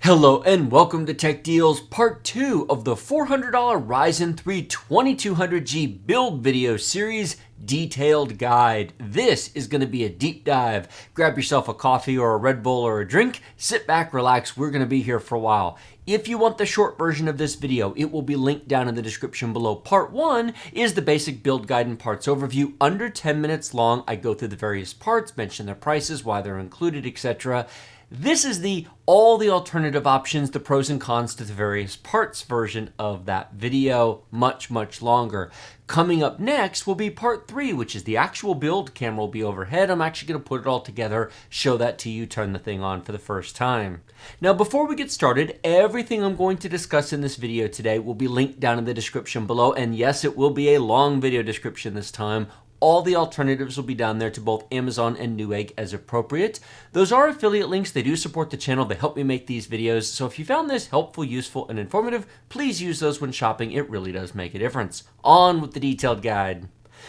Hello and welcome to Tech Deals Part 2 of the $400 Ryzen 3 2200G build video series detailed guide. This is going to be a deep dive. Grab yourself a coffee or a Red Bull or a drink, sit back, relax, we're going to be here for a while. If you want the short version of this video, it will be linked down in the description below. Part 1 is the basic build guide and parts overview, under 10 minutes long. I go through the various parts, mention their prices, why they're included, etc. This is all the alternative options, the pros and cons to the various parts version of that video, much longer. Coming up next will be part 3, which is the actual build. Camera will be overhead. I'm actually going to put it all together, show that to you, turn the thing on for the first time. Now, before we get started, everything I'm going to discuss in this video today will be linked down in the description below. And yes, it will be a long video description this time. All the alternatives will be down there to both Amazon and Newegg as appropriate. Those are affiliate links. They do support the channel. They help me make these videos. So if you found this helpful, useful, and informative, please use those when shopping. It really does make a difference. On with the detailed guide.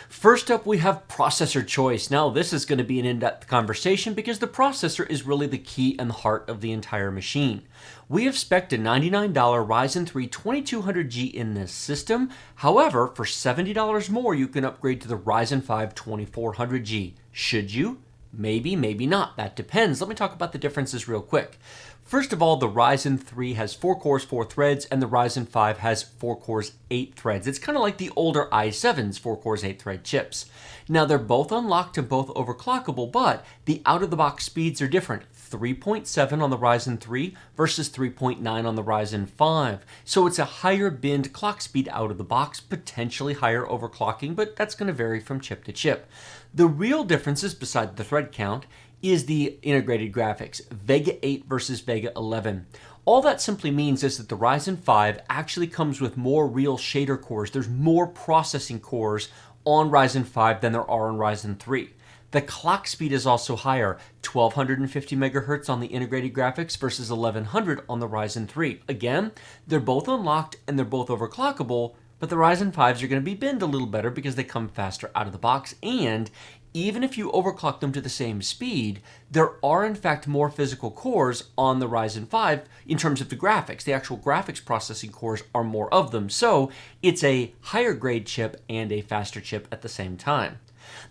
First up, we have processor choice. Now, this is going to be an in-depth conversation because the processor is really the key and the heart of the entire machine. We have spec'd a $99 Ryzen 3 2200G in this system. However, for $70 more, you can upgrade to the Ryzen 5 2400G. Should you? Maybe, maybe not. That depends. Let me talk about the differences real quick. First of all, the Ryzen 3 has 4 cores, 4 threads, and the Ryzen 5 has 4 cores, 8 threads. It's kind of like the older i7's 4 cores, 8 thread chips. Now, they're both unlocked and both overclockable, but the out-of-the-box speeds are different. 3.7 on the Ryzen 3 versus 3.9 on the Ryzen 5. So it's a higher binned clock speed out of the box, potentially higher overclocking, but that's going to vary from chip to chip. The real differences, besides the thread count, is the integrated graphics, Vega 8 versus Vega 11. All that simply means is that the Ryzen 5 actually comes with more real shader cores. There's more processing cores on Ryzen 5 than there are on Ryzen 3. The clock speed is also higher, 1250 megahertz on the integrated graphics versus 1100 on the Ryzen 3. Again, they're both unlocked and they're both overclockable, but the Ryzen 5s are going to be binned a little better because they come faster out of the box, and even if you overclock them to the same speed, there are in fact more physical cores on the Ryzen 5 in terms of the graphics. The actual graphics processing cores are more of them, so it's a higher grade chip and a faster chip at the same time.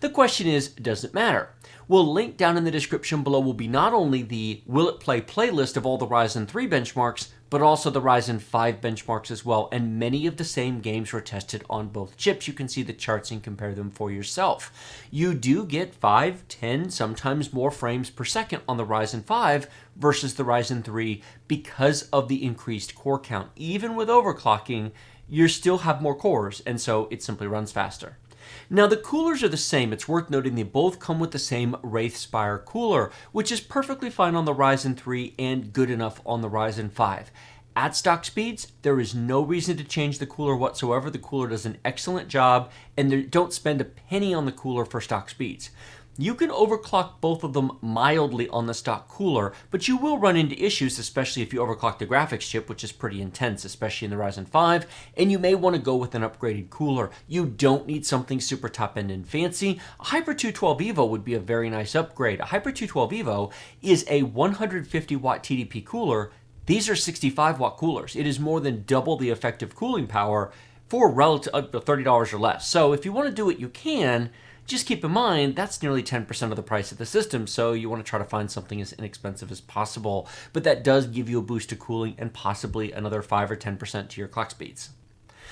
The question is, does it matter? Well, linked down in the description below will be not only the Will It Play playlist of all the Ryzen 3 benchmarks, but also the Ryzen 5 benchmarks as well, and many of the same games were tested on both chips. You can see the charts and compare them for yourself. You do get 5, 10, sometimes more frames per second on the Ryzen 5 versus the Ryzen 3 because of the increased core count. Even with overclocking, you still have more cores, and so it simply runs faster. Now, the coolers are the same. It's worth noting they both come with the same Wraithspire cooler, which is perfectly fine on the Ryzen 3 and good enough on the Ryzen 5. At stock speeds, there is no reason to change the cooler whatsoever. The cooler does an excellent job, and don't spend a penny on the cooler for stock speeds. You can overclock both of them mildly on the stock cooler, but you will run into issues, especially if you overclock the graphics chip, which is pretty intense, especially in the Ryzen 5, and you may want to go with an upgraded cooler. You don't need something super top-end and fancy. A Hyper 212 Evo would be a very nice upgrade. A Hyper 212 Evo is a 150-watt TDP cooler. These are 65-watt coolers. It is more than double the effective cooling power for relative $30 or less. So if you want to do it, you can. Just keep in mind, that's nearly 10% of the price of the system, so you want to try to find something as inexpensive as possible. But that does give you a boost to cooling and possibly another 5 or 10% to your clock speeds.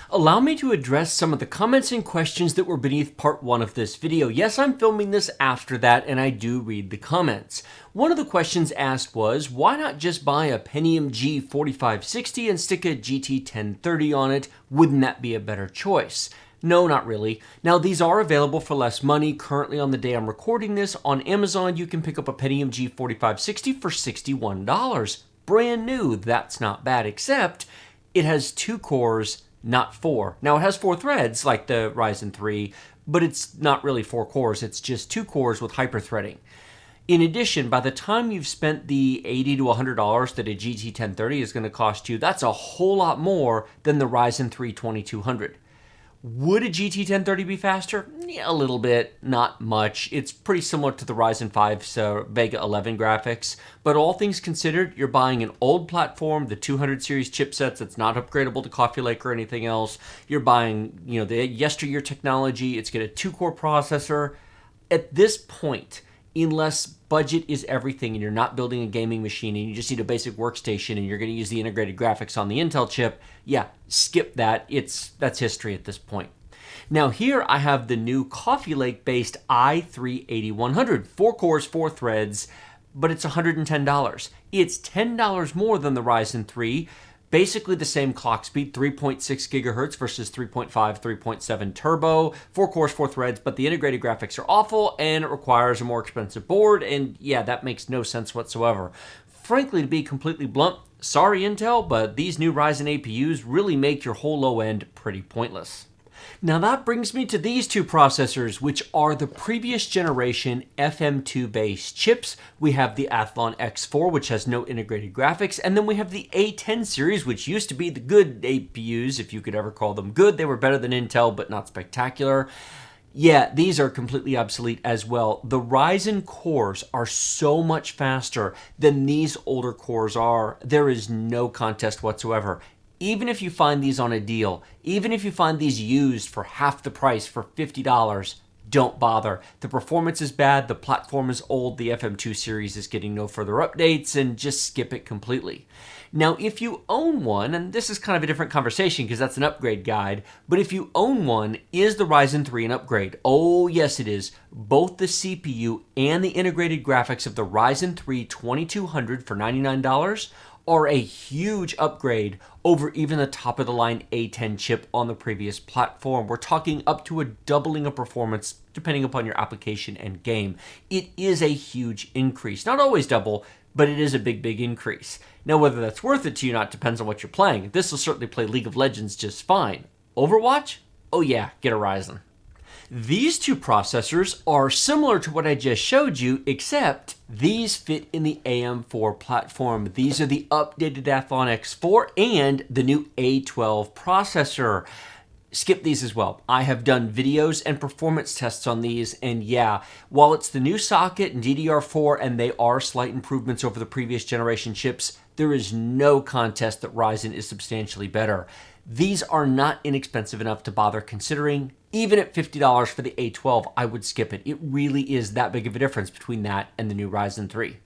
Allow me to address some of the comments and questions that were beneath part 1 of this video. Yes, I'm filming this after that, and I do read the comments. One of the questions asked was, why not just buy a Pentium G4560 and stick a GT 1030 on it? Wouldn't that be a better choice? No, not really. Now, these are available for less money. Currently, on the day I'm recording this, on Amazon, you can pick up a Pentium G4560 for $61. Brand new. That's not bad, except it has 2 cores, not 4. Now, it has 4 threads, like the Ryzen 3, but it's not really 4 cores. It's just 2 cores with hyper-threading. In addition, by the time you've spent the $80 to $100 that a GT 1030 is going to cost you, that's a whole lot more than the Ryzen 3 2200. Would a GT 1030 be faster? Yeah, a little bit, not much. It's pretty similar to the Ryzen 5 Vega 11 graphics, but all things considered, you're buying an old platform, the 200 series chipsets that's not upgradable to Coffee Lake or anything else. You're buying, the yesteryear technology. It's got a 2-core processor. At this point, unless budget is everything and you're not building a gaming machine and you just need a basic workstation and you're going to use the integrated graphics on the Intel chip, yeah, skip that. That's history at this point. Now here I have the new Coffee Lake based i3-8100, 4 cores, 4 threads, but it's $110. It's $10 more than the Ryzen 3. Basically the same clock speed, 3.6 gigahertz versus 3.5, 3.7 turbo, 4 cores, 4 threads, but the integrated graphics are awful and it requires a more expensive board, and yeah, that makes no sense whatsoever. Frankly, to be completely blunt, sorry Intel, but these new Ryzen APUs really make your whole low end pretty pointless. Now that brings me to these two processors, which are the previous generation FM2 based chips. We have the Athlon X4, which has no integrated graphics, and then we have the A10 series, which used to be the good APUs, if you could ever call them good. They were better than Intel, but not spectacular. Yeah, these are completely obsolete as well. The Ryzen cores are so much faster than these older cores are. There is no contest whatsoever. Even if you find these on a deal, even if you find these used for half the price, for $50, don't bother. The performance is bad, the platform is old, the FM2 series is getting no further updates, and just skip it completely. Now, if you own one, and this is kind of a different conversation because that's an upgrade guide, but if you own one, is the Ryzen 3 an upgrade? Oh, yes it is. Both the CPU and the integrated graphics of the Ryzen 3 2200 for $99 are a huge upgrade over even the top-of-the-line A10 chip on the previous platform. We're talking up to a doubling of performance depending upon your application and game. It is a huge increase. Not always double, but it is a big, big increase. Now, whether that's worth it to you or not depends on what you're playing. This will certainly play League of Legends just fine. Overwatch? Oh yeah, get a Ryzen. These two processors are similar to what I just showed you, except these fit in the AM4 platform. These are the updated Athlon X4 and the new A12 processor. Skip these as well. I have done videos and performance tests on these, and yeah, while it's the new socket and DDR4 and they are slight improvements over the previous generation chips, there is no contest that Ryzen is substantially better. These are not inexpensive enough to bother considering. Even at $50 for the A12, I would skip it. It really is that big of a difference between that and the new Ryzen 3.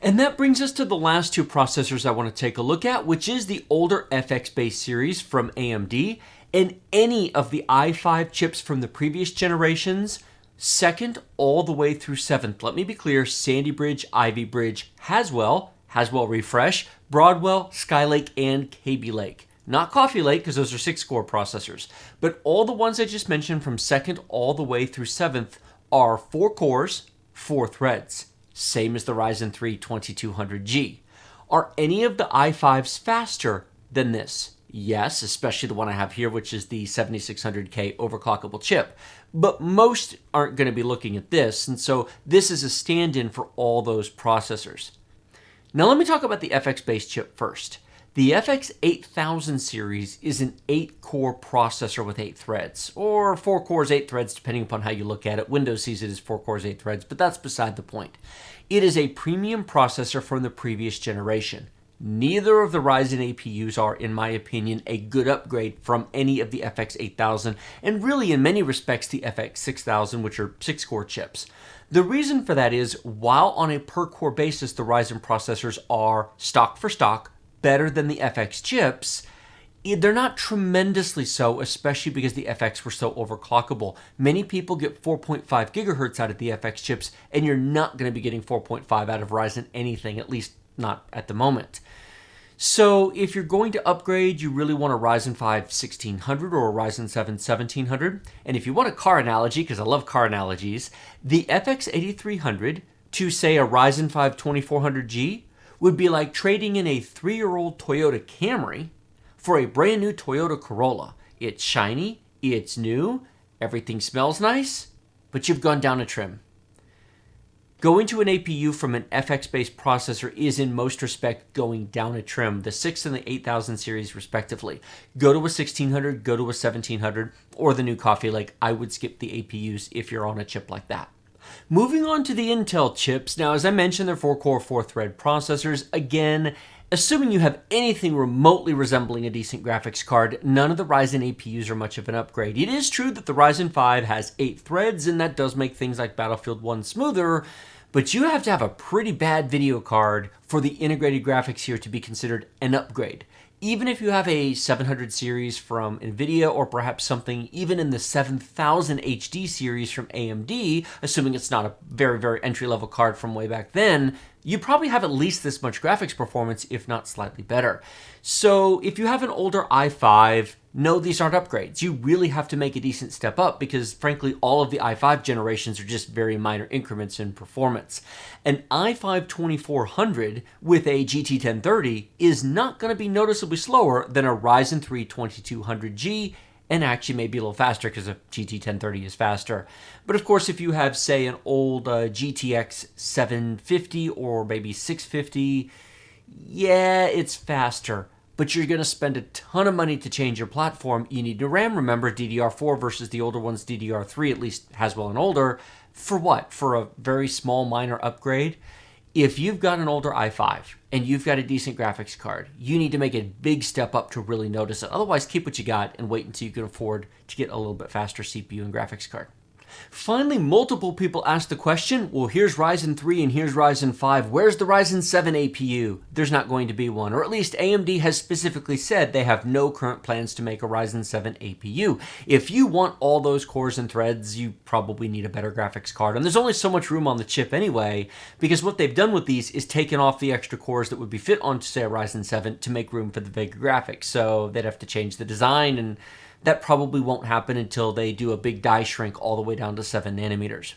And that brings us to the last two processors I want to take a look at, which is the older FX-based series from AMD and any of the i5 chips from the previous generations, 2nd all the way through 7th. Let me be clear, Sandy Bridge, Ivy Bridge, Haswell Refresh, Broadwell, Skylake, and Kaby Lake. Not Coffee Lake, because those are 6-core processors, but all the ones I just mentioned from 2nd all the way through 7th are 4 cores, 4 threads, same as the Ryzen 3 2200G. Are any of the i5s faster than this? Yes, especially the one I have here, which is the 7600K overclockable chip. But most aren't going to be looking at this, and so this is a stand-in for all those processors. Now let me talk about the FX-based chip first. The FX 8000 series is an 8-core processor with 8 threads, or 4 cores, 8 threads, depending upon how you look at it. Windows sees it as 4 cores, 8 threads, but that's beside the point. It is a premium processor from the previous generation. Neither of the Ryzen APUs are, in my opinion, a good upgrade from any of the FX 8000, and really in many respects the FX 6000, which are 6-core chips. The reason for that is, while on a per-core basis the Ryzen processors are stock for stock better than the FX chips, they're not tremendously so, especially because the FX were so overclockable. Many people get 4.5 gigahertz out of the FX chips, and you're not going to be getting 4.5 out of Ryzen anything, at least not at the moment. So if you're going to upgrade, you really want a Ryzen 5 1600 or a Ryzen 7 1700. And if you want a car analogy, because I love car analogies, the FX 8300 to, say, a Ryzen 5 2400G would be like trading in a 3-year-old Toyota Camry for a brand new Toyota Corolla. It's shiny, it's new, everything smells nice, but you've gone down a trim. Going to an APU from an FX-based processor is in most respects going down a trim, the 6 and the 8000 series respectively. Go to a 1600, go to a 1700, or the new Coffee Lake. I would skip the APUs if you're on a chip like that. Moving on to the Intel chips. Now, as I mentioned, they're 4-core, 4-thread processors. Again, assuming you have anything remotely resembling a decent graphics card, none of the Ryzen APUs are much of an upgrade. It is true that the Ryzen 5 has 8 threads, and that does make things like Battlefield 1 smoother, but you have to have a pretty bad video card for the integrated graphics here to be considered an upgrade. Even if you have a 700 series from NVIDIA, or perhaps something even in the 7000 HD series from AMD, assuming it's not a very, very entry-level card from way back then, you probably have at least this much graphics performance, if not slightly better. So if you have an older i5, no, these aren't upgrades. You really have to make a decent step up because, frankly, all of the i5 generations are just very minor increments in performance. An i5 2400 with a GT 1030 is not going to be noticeably slower than a Ryzen 3 2200G, and actually maybe a little faster because a GT 1030 is faster. But of course, if you have, say, an old GTX 750 or maybe 650, yeah, it's faster. But you're going to spend a ton of money to change your platform. You need new RAM. Remember, DDR4 versus the older one's DDR3, at least Haswell and older. For what? For a very small minor upgrade? If you've got an older i5 and you've got a decent graphics card, you need to make a big step up to really notice it. Otherwise, keep what you got and wait until you can afford to get a little bit faster CPU and graphics card. Finally, multiple people asked the question, well, here's Ryzen 3 and here's Ryzen 5. Where's the Ryzen 7 APU? There's not going to be one, or at least AMD has specifically said they have no current plans to make a Ryzen 7 APU. If you want all those cores and threads, you probably need a better graphics card. And there's only so much room on the chip anyway, because what they've done with these is taken off the extra cores that would be fit onto, say, a Ryzen 7 to make room for the Vega graphics. So they'd have to change the design, and that probably won't happen until they do a big die shrink all the way down to 7 nanometers.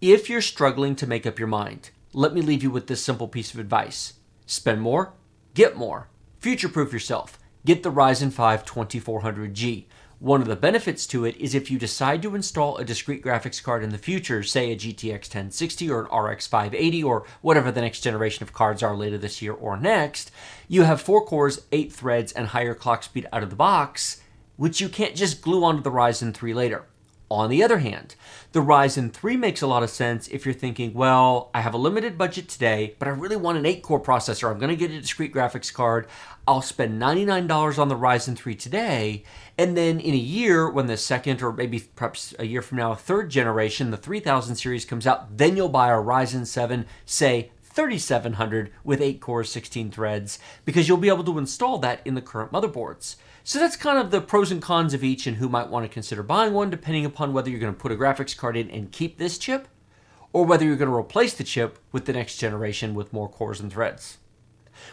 If you're struggling to make up your mind, let me leave you with this simple piece of advice. Spend more, get more. Future-proof yourself. Get the Ryzen 5 2400G. One of the benefits to it is if you decide to install a discrete graphics card in the future, say a GTX 1060 or an RX 580 or whatever the next generation of cards are later this year or next, you have 4 cores, 8 threads, and higher clock speed out of the box, which you can't just glue onto the Ryzen 3 later. On the other hand, the Ryzen 3 makes a lot of sense if you're thinking, well, I have a limited budget today, but I really want an 8-core processor. I'm going to get a discrete graphics card. I'll spend $99 on the Ryzen 3 today, and then in a year, when the second or maybe perhaps a year from now, third generation, the 3000 series comes out, then you'll buy a Ryzen 7, say, 3700 with 8 cores, 16 threads, because you'll be able to install that in the current motherboards. So that's kind of the pros and cons of each and who might want to consider buying one, depending upon whether you're going to put a graphics card in and keep this chip, or whether you're going to replace the chip with the next generation with more cores and threads.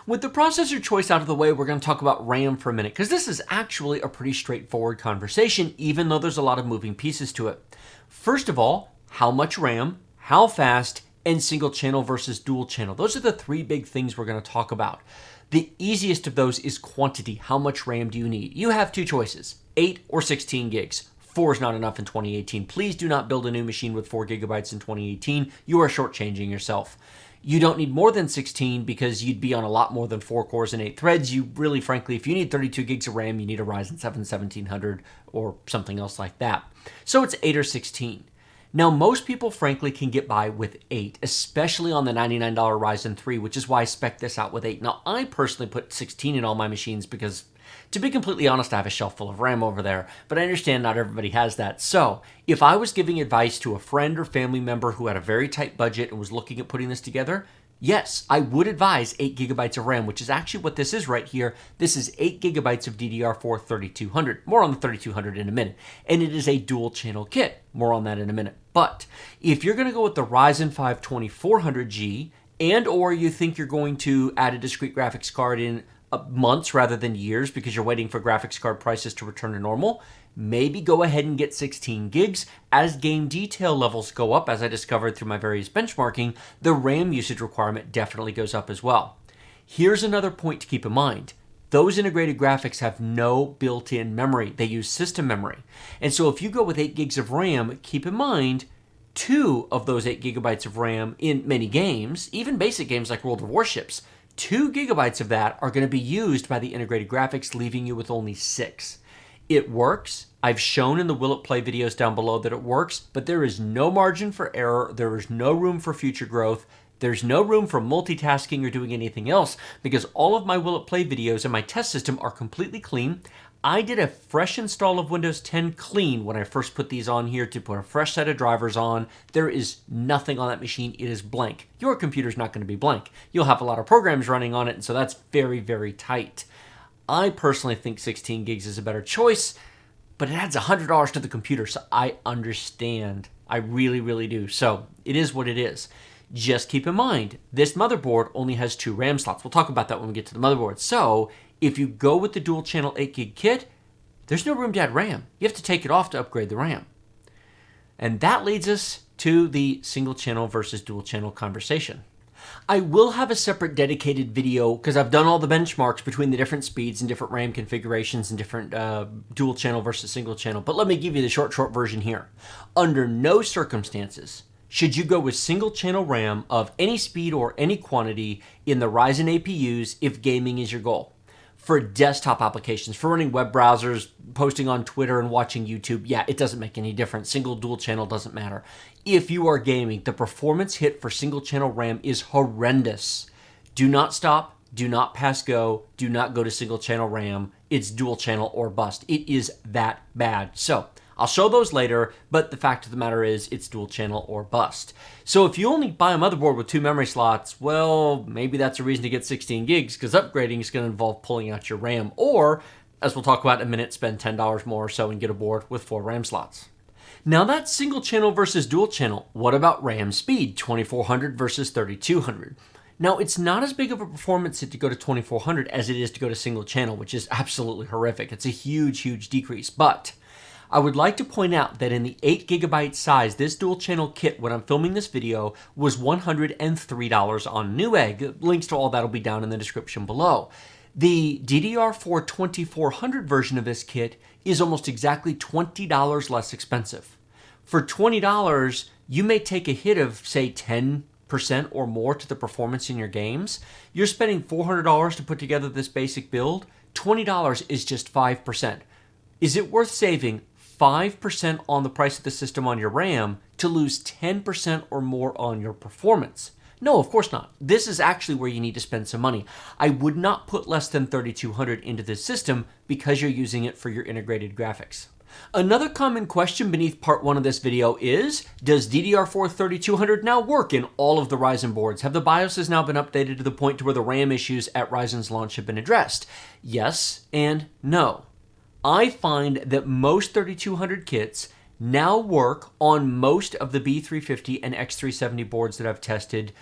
With the processor choice out of the way, we're going to talk about RAM for a minute, because this is actually a pretty straightforward conversation, even though there's a lot of moving pieces to it. First of all, how much RAM, how fast, and single channel versus dual channel. Those are the 3 big things we're going to talk about. The easiest of those is quantity. How much RAM do you need? You have 2 choices, 8 or 16 gigs. 4 is not enough in 2018. Please do not build a new machine with 4 gigabytes in 2018. You are shortchanging yourself. You don't need more than 16 because you'd be on a lot more than 4 cores and 8 threads. You really, frankly, if you need 32 gigs of RAM, you need a Ryzen 7 1700 or something else like that. So it's 8 or 16. Now, most people, frankly, can get by with 8, especially on the $99 Ryzen 3, which is why I spec this out with 8. Now, I personally put 16 in all my machines because, to be completely honest, I have a shelf full of RAM over there, but I understand not everybody has that. So, if I was giving advice to a friend or family member who had a very tight budget and was looking at putting this together, yes, I would advise 8 gigabytes of RAM, which is actually what this is right here. This is 8 gigabytes of DDR4 3200. More on the 3200 in a minute. And it is a dual channel kit. More on that in a minute. But if you're going to go with the Ryzen 5 2400G and or you think you're going to add a discrete graphics card in months rather than years because you're waiting for graphics card prices to return to normal, maybe go ahead and get 16 gigs. As game detail levels go up, as I discovered through my various benchmarking, the RAM usage requirement definitely goes up as well. Here's another point to keep in mind. Those integrated graphics have no built-in memory. They use system memory. And so if you go with 8 gigs of RAM, keep in mind, 2 of those 8 gigabytes of RAM in many games, even basic games like World of Warships, 2 gigabytes of that are going to be used by the integrated graphics, leaving you with only 6. It works. I've shown in the Will It Play videos down below that it works, but there is no margin for error. There is no room for future growth. There's no room for multitasking or doing anything else because all of my Will It Play videos and my test system are completely clean. I did a fresh install of Windows 10 clean when I first put these on here to put a fresh set of drivers on. There is nothing on that machine. It is blank. Your computer's not going to be blank. You'll have a lot of programs running on it, and so that's very, very tight. I personally think 16 gigs is a better choice, but it adds $100 to the computer, so I understand. I really, really do. So it is what it is. Just keep in mind, this motherboard only has 2 RAM slots. We'll talk about that when we get to the motherboard. So if you go with the dual channel 8 gig kit, there's no room to add RAM. You have to take it off to upgrade the RAM. And that leads us to the single channel versus dual channel conversation. I will have a separate dedicated video because I've done all the benchmarks between the different speeds and different RAM configurations and different dual channel versus single channel. But let me give you the short version here. Under no circumstances should you go with single channel RAM of any speed or any quantity in the Ryzen APUs if gaming is your goal. For desktop applications, for running web browsers, posting on Twitter and watching YouTube, yeah, it doesn't make any difference. Single, dual channel doesn't matter. If you are gaming, the performance hit for single channel RAM is horrendous. Do not stop, do not pass go, do not go to single channel RAM. It's dual channel or bust. It is that bad. So I'll show those later, but the fact of the matter is it's dual channel or bust. So if you only buy a motherboard with 2 memory slots, well, maybe that's a reason to get 16 gigs because upgrading is going to involve pulling out your RAM, or, as we'll talk about in a minute, spend $10 more or so and get a board with 4 RAM slots. Now that's single channel versus dual channel. What about RAM speed, 2400 versus 3200? Now, it's not as big of a performance hit to go to 2400 as it is to go to single channel, which is absolutely horrific. It's a huge, huge decrease, but I would like to point out that in the 8 gigabyte size, this dual channel kit, when I'm filming this video, was $103 on Newegg. Links to all that will be down in the description below. The DDR4 2400 version of this kit is almost exactly $20 less expensive. For $20, you may take a hit of, say, 10% or more to the performance in your games. You're spending $400 to put together this basic build. $20 is just 5%. Is it worth saving 5% on the price of the system on your RAM to lose 10% or more on your performance? No, of course not. This is actually where you need to spend some money. I would not put less than 3200 into this system because you're using it for your integrated graphics. Another common question beneath part 1 of this video is, does DDR4 3200 now work in all of the Ryzen boards? Have the BIOSes now been updated to the point to where the RAM issues at Ryzen's launch have been addressed? Yes and no. I find that most 3200 kits now work on most of the B350 and X370 boards that I've tested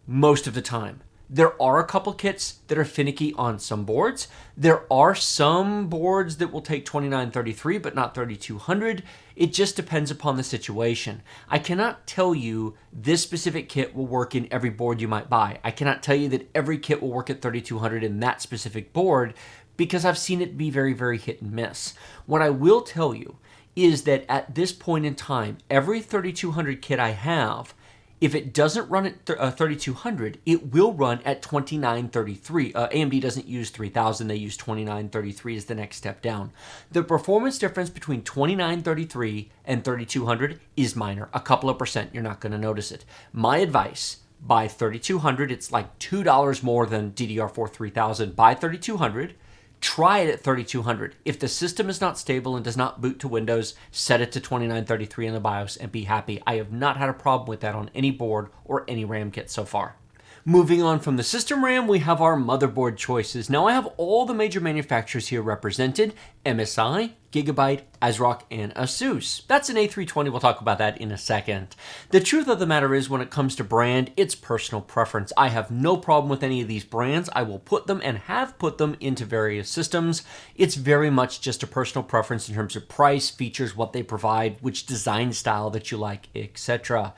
most of the time. There are a couple kits that are finicky on some boards. There are some boards that will take 2933 but not 3200. It just depends upon the situation. I cannot tell you this specific kit will work in every board you might buy. I cannot tell you that every kit will work at 3200 in that specific board because I've seen it be very, very hit and miss. What I will tell you is that at this point in time, every 3200 kit I have, if it doesn't run at 3200, it will run at 2933. AMD doesn't use 3000, they use 2933 as the next step down. The performance difference between 2933 and 3200 is minor, a couple of percent. You're not going to notice it. My advice, buy 3200. It's like $2 more than DDR4 3000. Buy 3200. Try it at 3200. If the system is not stable and does not boot to Windows, set it to 2933 in the BIOS and be happy. I have not had a problem with that on any board or any RAM kit so far. Moving on from the system RAM, we have our motherboard choices. Now I have all the major manufacturers here represented: MSI, Gigabyte, ASRock, and ASUS. That's an A320, we'll talk about that in a second. The truth of the matter is, when it comes to brand, it's personal preference. I have no problem with any of these brands. I will put them and have put them into various systems. It's very much just a personal preference in terms of price, features, what they provide, which design style that you like, etc.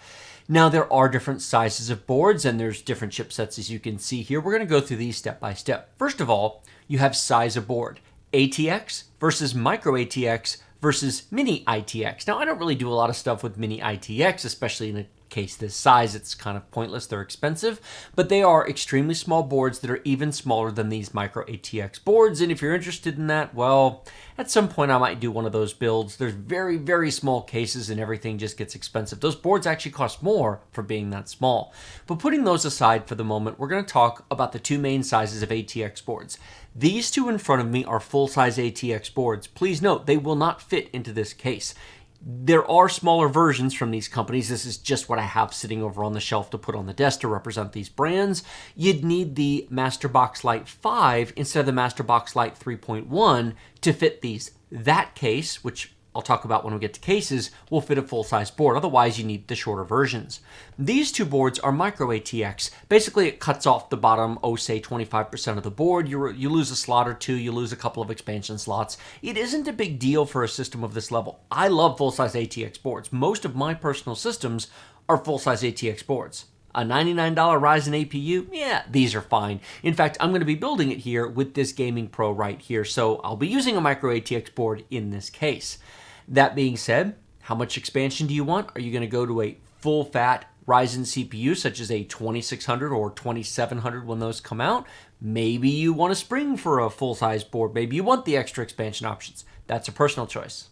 Now, there are different sizes of boards and there's different chipsets, as you can see here. We're going to go through these step by step. First of all, you have size of board. ATX versus micro ATX versus mini ITX. Now, I don't really do a lot of stuff with mini ITX, especially in a case this size. It's kind of pointless. They're expensive, but they are extremely small boards that are even smaller than these micro ATX boards. And if you're interested in that, well, at some point I might do one of those builds. There's very, very small cases and everything just gets expensive. Those boards actually cost more for being that small. But putting those aside for the moment, we're going to talk about the two main sizes of ATX boards. These two in front of me are full-size ATX boards. Please note, they will not fit into this case. There are smaller versions from these companies. This is just what I have sitting over on the shelf to put on the desk to represent these brands. You'd need the Masterbox Lite 5 instead of the Masterbox Lite 3.1 to fit these. That case, which I'll talk about when we get to cases, will fit a full-size board. Otherwise, you need the shorter versions. These two boards are micro ATX. Basically, it cuts off the bottom, say 25% of the board. You lose a slot or two. You lose a couple of expansion slots. It isn't a big deal for a system of this level. I love full-size ATX boards. Most of my personal systems are full-size ATX boards. A $99 Ryzen APU, yeah, these are fine. In fact, I'm going to be building it here with this Gaming Pro right here, so I'll be using a micro ATX board in this case. That being said, how much expansion do you want? Are you going to go to a full-fat Ryzen CPU, such as a 2600 or 2700 when those come out? Maybe you want a spring for a full-size board. Maybe you want the extra expansion options. That's a personal choice.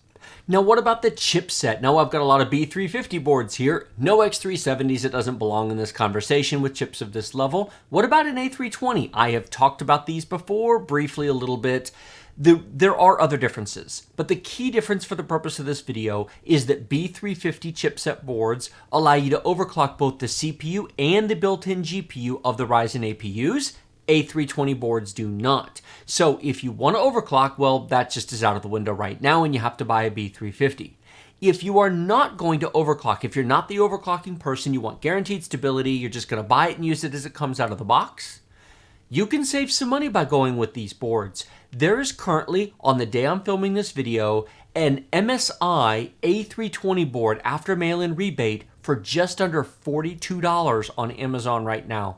Now, what about the chipset? Now, I've got a lot of B350 boards here. No X370s. It doesn't belong in this conversation with chips of this level. What about an A320? I have talked about these before, briefly a little bit. There are other differences, but the key difference for the purpose of this video is that B350 chipset boards allow you to overclock both the CPU and the built-in GPU of the Ryzen APUs. A320 boards do not. So if you want to overclock, well, that just is out of the window right now and you have to buy a B350. If you are not going to overclock, if you're not the overclocking person, you want guaranteed stability, you're just going to buy it and use it as it comes out of the box, you can save some money by going with these boards. There is currently, on the day I'm filming this video, an MSI A320 board after mail-in rebate for just under $42 on Amazon right now.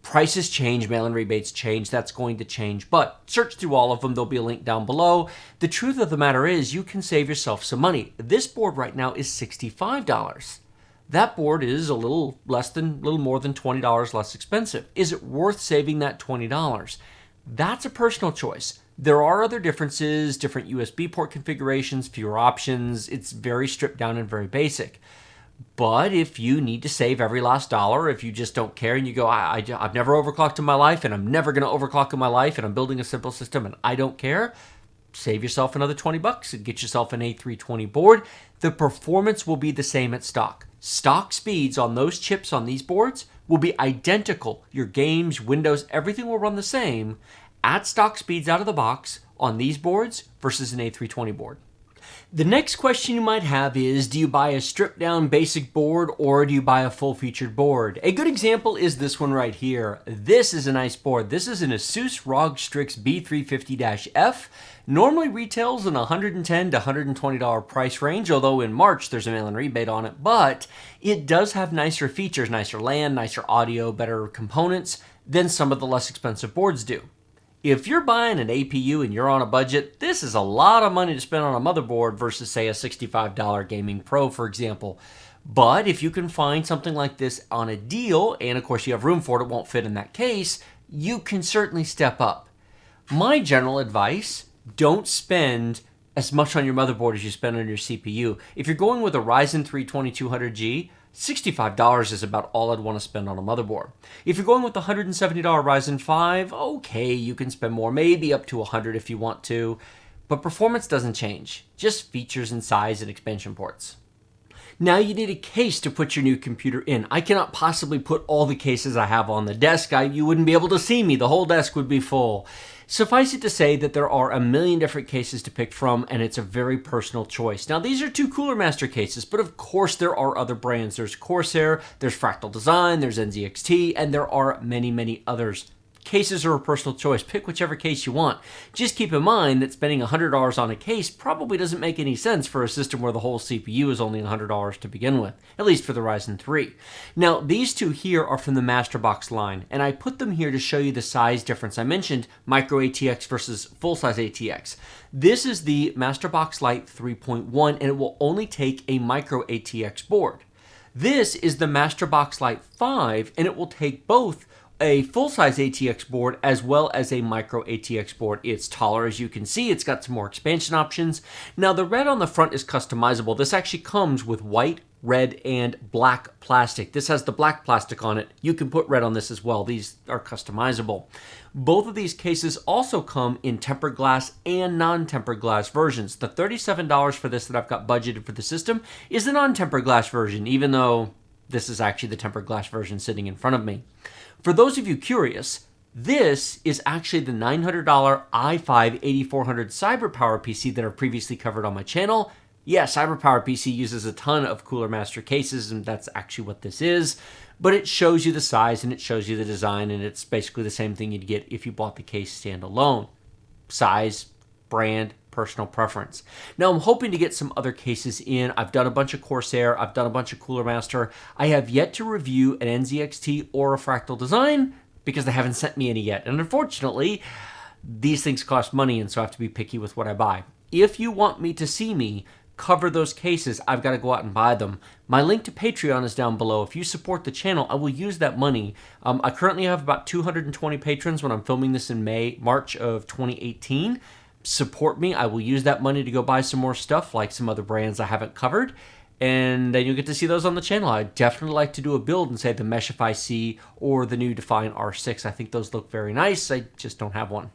Prices change, mail-in rebates change, that's going to change, but search through all of them, there'll be a link down below. The truth of the matter is you can save yourself some money. This board right now is $65. That board is a little more than $20 less expensive. Is it worth saving that $20? That's a personal choice. There are other differences, different USB port configurations, fewer options. It's very stripped down and very basic. But if you need to save every last dollar, if you just don't care and you go, I've never overclocked in my life and I'm never going to overclock in my life and I'm building a simple system and I don't care, save yourself another $20 and get yourself an A320 board. The performance will be the same at stock. Stock speeds on those chips on these boards will be identical. Your games, Windows, everything will run the same at stock speeds out of the box on these boards versus an A320 board. The next question you might have is, do you buy a stripped down basic board or do you buy a full featured board? A good example is this one right here. This is a nice board. This is an Asus ROG Strix B350-F. Normally retails in $110 to $120 price range, although in March there's a mail-in rebate on it, but it does have nicer features, nicer LAN, nicer audio, better components than some of the less expensive boards do. If you're buying an APU and you're on a budget, this is a lot of money to spend on a motherboard versus, say, a $65 Gaming Pro, for example. But if you can find something like this on a deal, and of course you have room for it, it won't fit in that case, you can certainly step up. My general advice, don't spend as much on your motherboard as you spend on your CPU. If you're going with a Ryzen 3 2200G, $65 is about all I'd want to spend on a motherboard. If you're going with the $170 Ryzen 5, okay, you can spend more, maybe up to $100 if you want to, but performance doesn't change, just features and size and expansion ports. Now you need a case to put your new computer in. I cannot possibly put all the cases I have on the desk. You wouldn't be able to see me. The whole desk would be full. Suffice it to say that there are a million different cases to pick from, and it's a very personal choice. Now, these are two Cooler Master cases, but of course there are other brands. There's Corsair, there's Fractal Design, there's NZXT, and there are many, many others. Cases are a personal choice. Pick whichever case you want. Just keep in mind that spending $100 on a case probably doesn't make any sense for a system where the whole CPU is only $100 to begin with, at least for the Ryzen 3. Now, these two here are from the Masterbox line, and I put them here to show you the size difference. I mentioned micro ATX versus full-size ATX. This is the Masterbox Lite 3.1, and it will only take a micro ATX board. This is the Masterbox Lite 5, and it will take both a full-size ATX board as well as a micro ATX board. It's taller, as you can see. It's got some more expansion options. Now, the red on the front is customizable. This actually comes with white, red, and black plastic. This has the black plastic on it. You can put red on this as well. These are customizable. Both of these cases also come in tempered glass and non-tempered glass versions. The $37 for this that I've got budgeted for the system is the non-tempered glass version, even though this is actually the tempered glass version sitting in front of me. For those of you curious, this is actually the $900 i5 8400 CyberPower PC that I've previously covered on my channel. Yeah, CyberPower PC uses a ton of Cooler Master cases, and that's actually what this is. But it shows you the size, and it shows you the design, and it's basically the same thing you'd get if you bought the case standalone. Size, brand, personal preference. Now, I'm hoping to get some other cases in. I've done a bunch of Corsair. I've done a bunch of Cooler Master. I have yet to review an NZXT or a Fractal Design because they haven't sent me any yet. And unfortunately, these things cost money, and so I have to be picky with what I buy. If you want me to see me cover those cases, I've got to go out and buy them. My link to Patreon is down below. If you support the channel, I will use that money. I currently have about 220 patrons when I'm filming this in March of 2018. Support me. I will use that money to go buy some more stuff, like some other brands I haven't covered, and then you'll get to see those on the channel. I'd definitely like to do a build and say the Meshify C or the new Define R6. I think those look very nice. I just don't have one.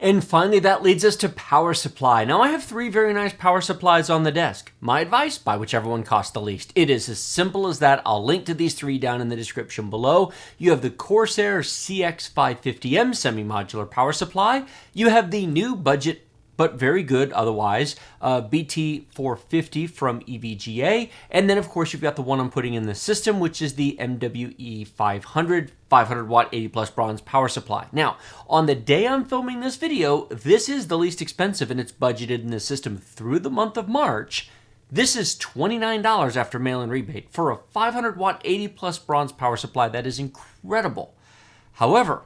And finally, that leads us to power supply. Now, I have 3 very nice power supplies on the desk. My advice, buy whichever one costs the least. It is as simple as that. I'll link to these 3 down in the description below. You have the Corsair CX550M semi-modular power supply. You have the new budget but very good otherwise, BT450 from EVGA. And then, of course, you've got the one I'm putting in the system, which is the MWE500 500-watt 80-plus bronze power supply. Now, on the day I'm filming this video, this is the least expensive, and it's budgeted in the system through the month of March. This is $29 after mail-in rebate for a 500-watt 80-plus bronze power supply. That is incredible. However,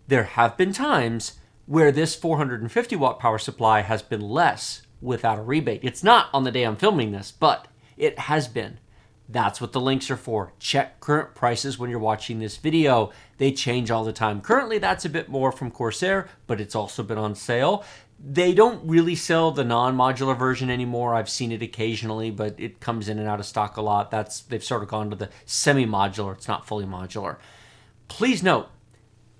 there have been times where this 450-watt power supply has been less without a rebate. It's not on the day I'm filming this, but it has been. That's what the links are for. Check current prices when you're watching this video. They change all the time. Currently, that's a bit more from Corsair, but it's also been on sale. They don't really sell the non-modular version anymore. I've seen it occasionally, but it comes in and out of stock a lot. They've sort of gone to the semi-modular. It's not fully modular. Please note,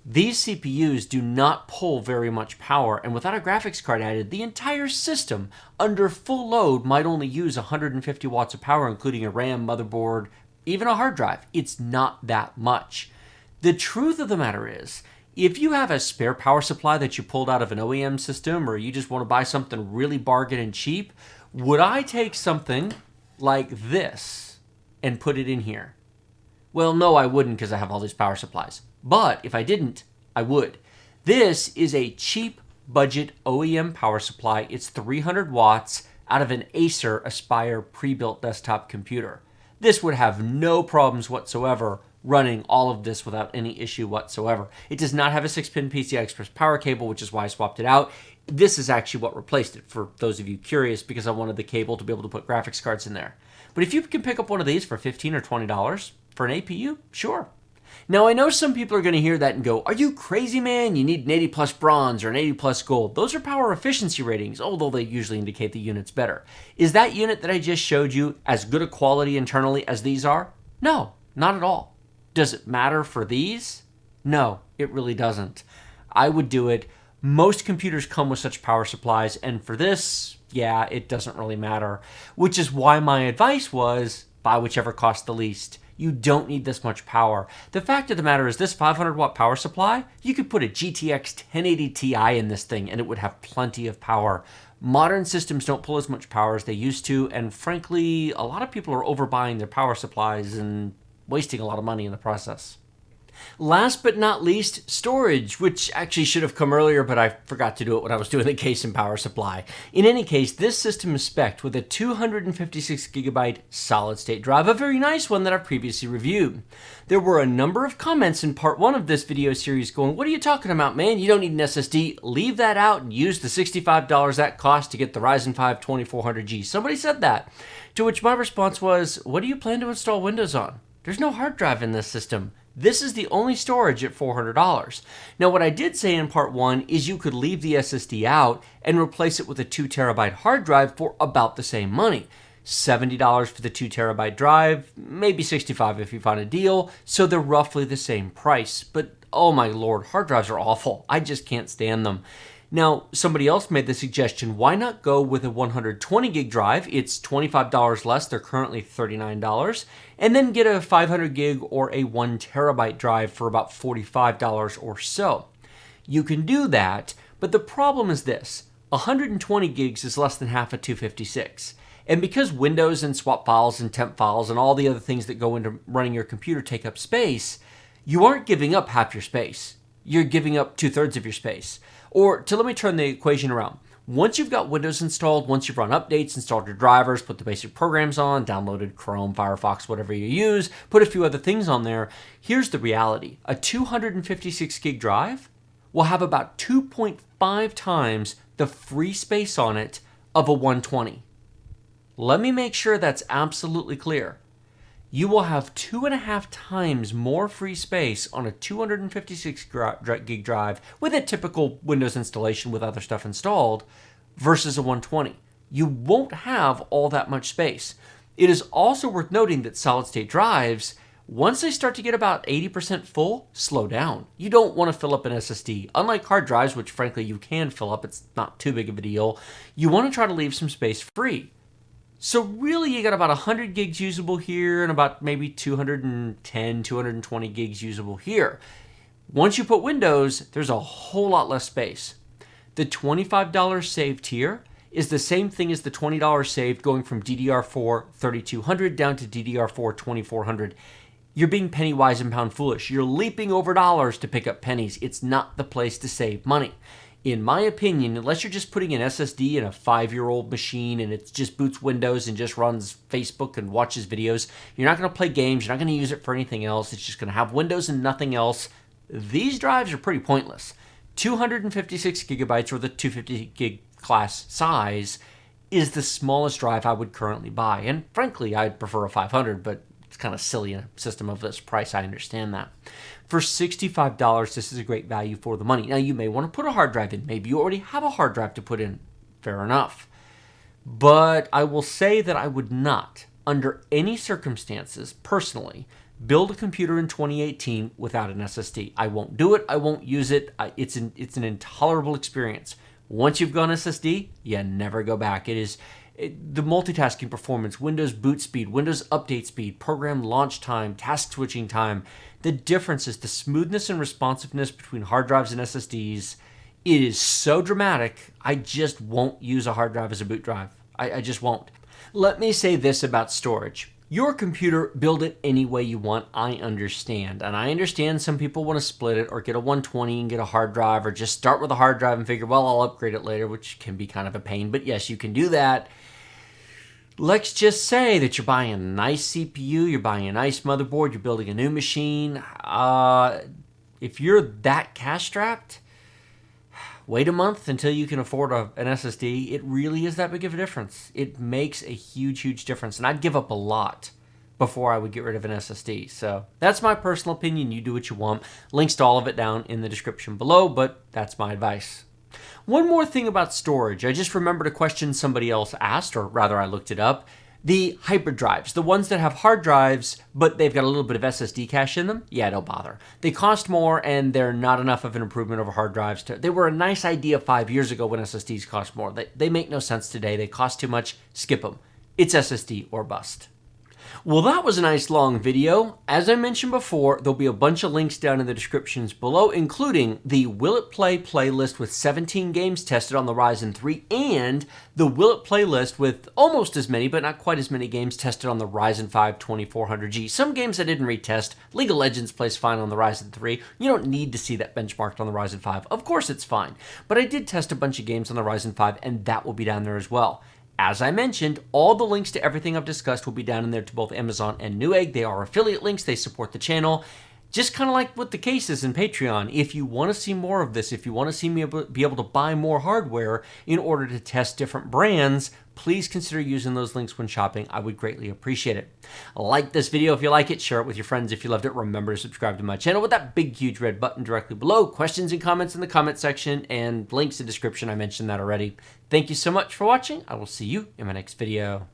these CPUs do not pull very much power, and without a graphics card added, the entire system under full load might only use 150 watts of power, including a RAM, motherboard, even a hard drive. It's not that much. The truth of the matter is, if you have a spare power supply that you pulled out of an OEM system, or you just want to buy something really bargain and cheap, would I take something like this and put it in here? Well, no, I wouldn't, because I have all these power supplies. But if I didn't, I would. This is a cheap budget OEM power supply. It's 300 watts out of an Acer Aspire pre-built desktop computer. This would have no problems whatsoever running all of this without any issue whatsoever. It does not have a 6-pin PCI Express power cable, which is why I swapped it out. This is actually what replaced it, for those of you curious, because I wanted the cable to be able to put graphics cards in there. But if you can pick up one of these for $15 or $20 for an APU, sure. Now, I know some people are going to hear that and go, are you crazy, man? You need an 80 plus bronze or an 80 plus gold. Those are power efficiency ratings, although they usually indicate the unit's better. Is that unit that I just showed you as good a quality internally as these are? No, not at all. Does it matter for these? No, it really doesn't. I would do it. Most computers come with such power supplies, and for this, yeah, it doesn't really matter. Which is why my advice was, buy whichever costs the least. You don't need this much power. The fact of the matter is, this 500-watt power supply, you could put a GTX 1080 Ti in this thing, and it would have plenty of power. Modern systems don't pull as much power as they used to, and frankly, a lot of people are overbuying their power supplies and wasting a lot of money in the process. Last but not least, storage, which actually should have come earlier, but I forgot to do it when I was doing the case and power supply. In any case, this system is spec'd with a 256GB solid-state drive, a very nice one that I've previously reviewed. There were a number of comments in part 1 of this video series going, "What are you talking about, man? You don't need an SSD. Leave that out and use the $65 that costs to get the Ryzen 5 2400G." Somebody said that, to which my response was, what do you plan to install Windows on? There's no hard drive in this system. This is the only storage at $400. Now, what I did say in part 1 is you could leave the SSD out and replace it with a 2TB hard drive for about the same money. $70 for the 2TB drive, maybe $65 if you find a deal, so they're roughly the same price. But oh my lord, hard drives are awful. I just can't stand them. Now, somebody else made the suggestion, why not go with a 120GB drive? It's $25 less, they're currently $39, and then get a 500GB or a 1TB drive for about $45 or so. You can do that, but the problem is this, 120 gigs is less than half a 256. And because Windows and swap files and temp files and all the other things that go into running your computer take up space, you aren't giving up half your space. You're giving up 2/3 of your space. Or let me turn the equation around. Once you've got Windows installed, once you've run updates, installed your drivers, put the basic programs on, downloaded Chrome, Firefox, whatever you use, put a few other things on there, here's the reality. A 256GB drive will have about 2.5 times the free space on it of a 120. Let me make sure that's absolutely clear. You will have 2.5 times more free space on a 256GB drive with a typical Windows installation with other stuff installed versus a 120. You won't have all that much space. It is also worth noting that solid-state drives, once they start to get about 80% full, slow down. You don't want to fill up an SSD. Unlike hard drives, which frankly you can fill up, it's not too big of a deal, you want to try to leave some space free. So really, you got about 100 gigs usable here and about maybe 210, 220 gigs usable here. Once you put Windows, there's a whole lot less space. The $25 saved here is the same thing as the $20 saved going from DDR4 3200 down to DDR4 2400. You're being penny wise and pound foolish. You're leaping over dollars to pick up pennies. It's not the place to save money. In my opinion, unless you're just putting an SSD in a 5-year-old machine and it just boots Windows and just runs Facebook and watches videos, you're not going to play games, you're not going to use it for anything else, it's just going to have Windows and nothing else. These drives are pretty pointless. 256GB or the 250GB class size is the smallest drive I would currently buy. And frankly, I'd prefer a 500, but it's kind of silly in a system of this price, I understand that. For $65, this is a great value for the money. Now, you may want to put a hard drive in. Maybe you already have a hard drive to put in. Fair enough. But I will say that I would not, under any circumstances, personally, build a computer in 2018 without an SSD. I won't do it. I won't use it. It's an intolerable experience. Once you've gone SSD, you never go back. The multitasking performance, Windows boot speed, Windows update speed, program launch time, task switching time. The difference is the smoothness and responsiveness between hard drives and SSDs. It is so dramatic, I just won't use a hard drive as a boot drive. I just won't. Let me say this about storage. Your computer, build it any way you want, I understand. And I understand some people want to split it or get a 120 and get a hard drive or just start with a hard drive and figure, well, I'll upgrade it later, which can be kind of a pain. But yes, you can do that. Let's just say that you're buying a nice CPU, you're buying a nice motherboard, you're building a new machine. If you're that cash strapped, wait a month until you can afford an SSD. It really is that big of a difference. It makes a huge, huge difference. And I'd give up a lot before I would get rid of an SSD. So that's my personal opinion. You do what you want. Links to all of it down in the description below, but that's my advice. One more thing about storage. I just remembered a question somebody else asked, or rather I looked it up. The hybrid drives, the ones that have hard drives, but they've got a little bit of SSD cache in them, yeah, don't bother. They cost more, and they're not enough of an improvement over hard drives. They were a nice idea 5 years ago when SSDs cost more. They make no sense today. They cost too much. Skip them. It's SSD or bust. Well, that was a nice long video. As I mentioned before, there'll be a bunch of links down in the descriptions below, including the Will It Play playlist with 17 games tested on the Ryzen 3 and the Will It playlist with almost as many, but not quite as many games tested on the Ryzen 5 2400G. Some games I didn't retest. League of Legends plays fine on the Ryzen 3. You don't need to see that benchmarked on the Ryzen 5. Of course it's fine. But I did test a bunch of games on the Ryzen 5, and that will be down there as well. As I mentioned, all the links to everything I've discussed will be down in there to both Amazon and Newegg. They are affiliate links. They support the channel. Just kind of like with the cases and Patreon, if you want to see more of this, if you want to see me be able to buy more hardware in order to test different brands, please consider using those links when shopping. I would greatly appreciate it. Like this video if you like it, share it with your friends if you loved it. Remember to subscribe to my channel with that big, huge red button directly below. Questions and comments in the comment section and links in the description. I mentioned that already. Thank you so much for watching. I will see you in my next video.